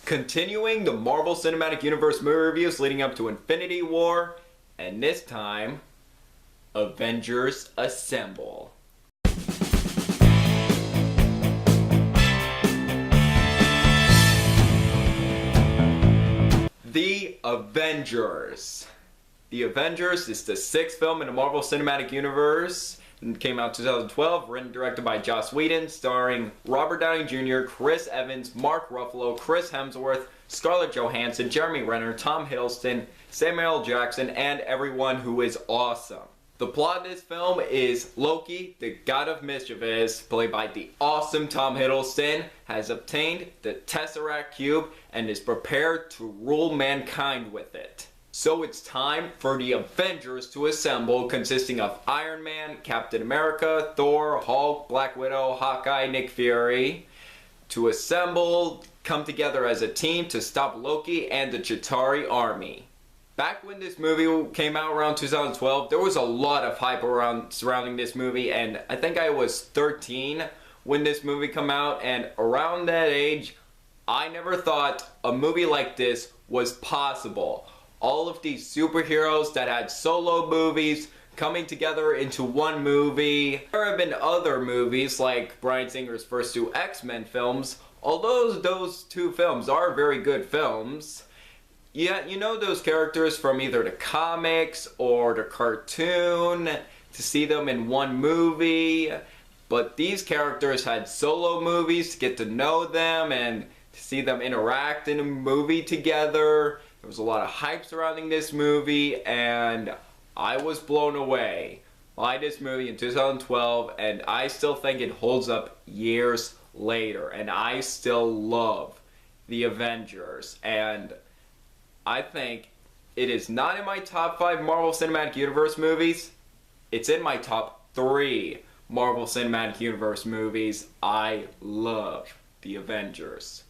Continuing the Marvel Cinematic Universe movie reviews leading up to Infinity War, and this time, Avengers Assemble. The Avengers. The Avengers is the sixth film in the Marvel Cinematic Universe. It came out in 2012, written and directed by Joss Whedon, starring Robert Downey Jr., Chris Evans, Mark Ruffalo, Chris Hemsworth, Scarlett Johansson, Jeremy Renner, Tom Hiddleston, Samuel L. Jackson, and everyone who is awesome. The plot of this film is Loki, the god of mischievous, played by the awesome Tom Hiddleston, has obtained the Tesseract Cube and is prepared to rule mankind with it. So it's time for the Avengers to assemble, consisting of Iron Man, Captain America, Thor, Hulk, Black Widow, Hawkeye, Nick Fury, to assemble, come together as a team to stop Loki and the Chitauri army. Back when this movie came out around 2012, there was a lot of hype surrounding this movie, and I think I was 13 when this movie came out, and around that age, I never thought a movie like this was possible. All of these superheroes that had solo movies coming together into one movie. There have been other movies like Bryan Singer's first two X-Men films. Although those two films are very good films, yeah, you know those characters from either the comics or the cartoon, to see them in one movie. But these characters had solo movies to get to know them and to see them interact in a movie together. There was a lot of hype surrounding this movie, and I was blown away by this movie in 2012, and I still think it holds up years later, and I still love the Avengers, and I think it is not in my top 5 Marvel Cinematic Universe movies. It's in my top 3 Marvel Cinematic Universe movies. I love the Avengers.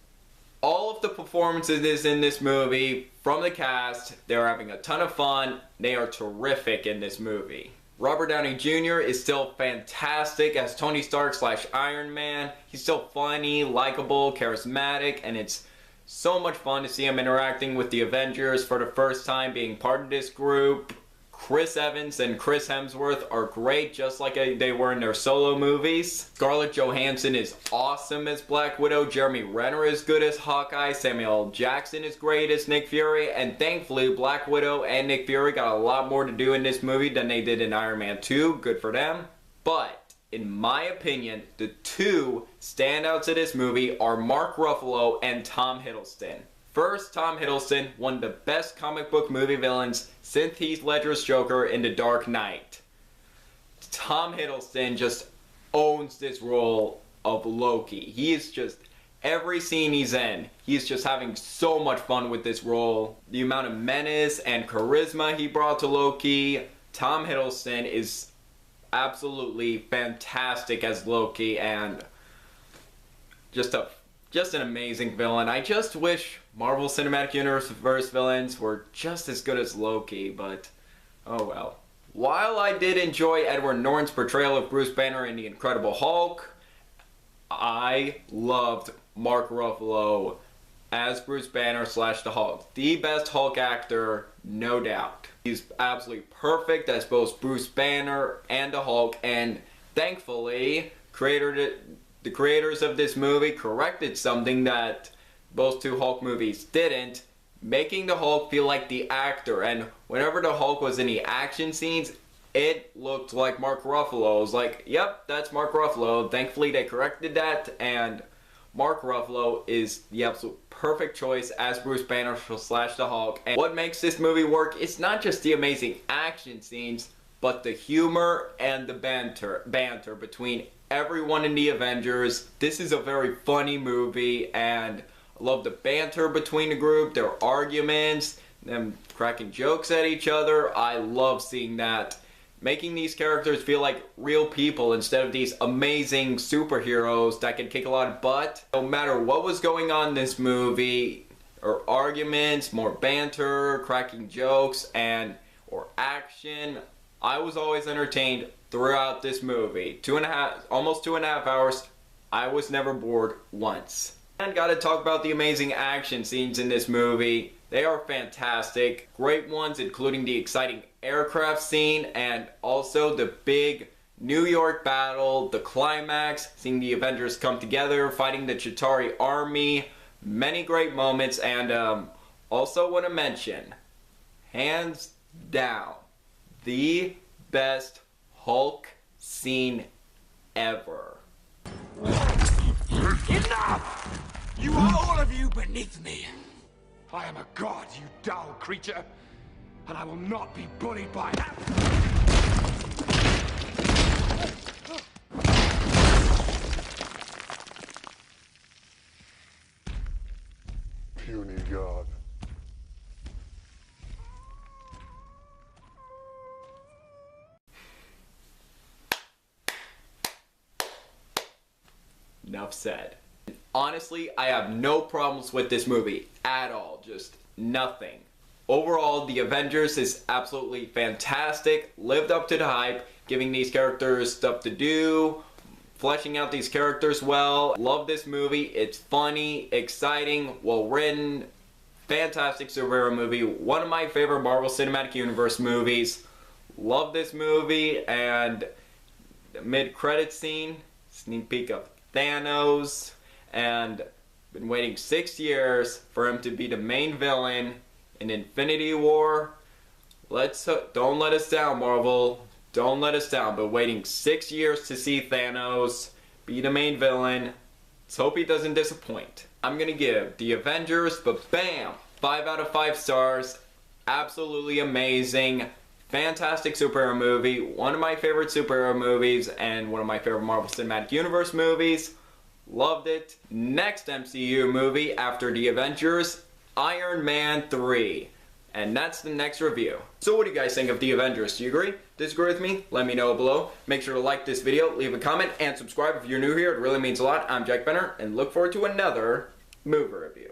All of the performances in this movie from the cast, they're having a ton of fun. They are terrific in this movie. Robert Downey Jr. is still fantastic as Tony Stark / Iron Man. He's still funny, likable, charismatic, and it's so much fun to see him interacting with the Avengers for the first time, being part of this group. Chris Evans and Chris Hemsworth are great, just like they were in their solo movies. Scarlett Johansson is awesome as Black Widow. Jeremy Renner is good as Hawkeye. Samuel L. Jackson is great as Nick Fury. And thankfully, Black Widow and Nick Fury got a lot more to do in this movie than they did in Iron Man 2. Good for them. But, in my opinion, the two standouts of this movie are Mark Ruffalo and Tom Hiddleston. First, Tom Hiddleston, one of the best comic book movie villains since Heath Ledger's Joker in The Dark Knight. Tom Hiddleston just owns this role of Loki. He is just, every scene he's in, he's just having so much fun with this role. The amount of menace and charisma he brought to Loki. Tom Hiddleston is absolutely fantastic as Loki, and just an amazing villain. I just wish Marvel Cinematic Universe villains were just as good as Loki, but oh well. While I did enjoy Edward Norton's portrayal of Bruce Banner in The Incredible Hulk, I loved Mark Ruffalo as Bruce Banner / the Hulk. The best Hulk actor, no doubt. He's absolutely perfect as both Bruce Banner and the Hulk, and thankfully, the creators of this movie corrected something that both two Hulk movies didn't, making the Hulk feel like the actor. And whenever the Hulk was in the action scenes, it looked like Mark Ruffalo. It was like, yep, that's Mark Ruffalo. Thankfully, they corrected that, and Mark Ruffalo is the absolute perfect choice as Bruce Banner / the Hulk. And what makes this movie work, it's not just the amazing action scenes, but the humor and the banter between everyone in the Avengers. This is a very funny movie, and I love the banter between the group, their arguments, them cracking jokes at each other. I love seeing that. Making these characters feel like real people instead of these amazing superheroes that can kick a lot of butt. No matter what was going on in this movie, or arguments, more banter, cracking jokes, or action, I was always entertained throughout this movie. Almost 2.5 hours. I was never bored once. And gotta talk about the amazing action scenes in this movie. They are fantastic. Great ones, including the exciting aircraft scene and also the big New York battle, the climax, seeing the Avengers come together, fighting the Chitauri army. Many great moments, and also want to mention, hands down, the best Hulk scene ever. Enough! You are all of you beneath me. I am a god, you dull creature, and I will not be bullied by that. Puny god. Enough said. Honestly, I have no problems with this movie at all. Just nothing. Overall, The Avengers is absolutely fantastic. Lived up to the hype, giving these characters stuff to do, fleshing out these characters well. Love this movie. It's funny, exciting, well written, fantastic superhero movie. One of my favorite Marvel Cinematic Universe movies. Love this movie, and the mid-credit scene, sneak peek of Thanos, and been waiting 6 years for him to be the main villain in Infinity War. Don't let us down, Marvel. Don't let us down. But waiting 6 years to see Thanos be the main villain. Let's hope he doesn't disappoint. I'm gonna give The Avengers, but bam, 5 out of 5 stars. Absolutely amazing. Fantastic superhero movie. One of my favorite superhero movies and one of my favorite Marvel Cinematic Universe movies. Loved it. Next MCU movie after The Avengers, Iron Man 3. And that's the next review. So what do you guys think of The Avengers? Do you agree? Disagree with me? Let me know below. Make sure to like this video, leave a comment, and subscribe if you're new here. It really means a lot. I'm Jack Benner, and look forward to another movie review.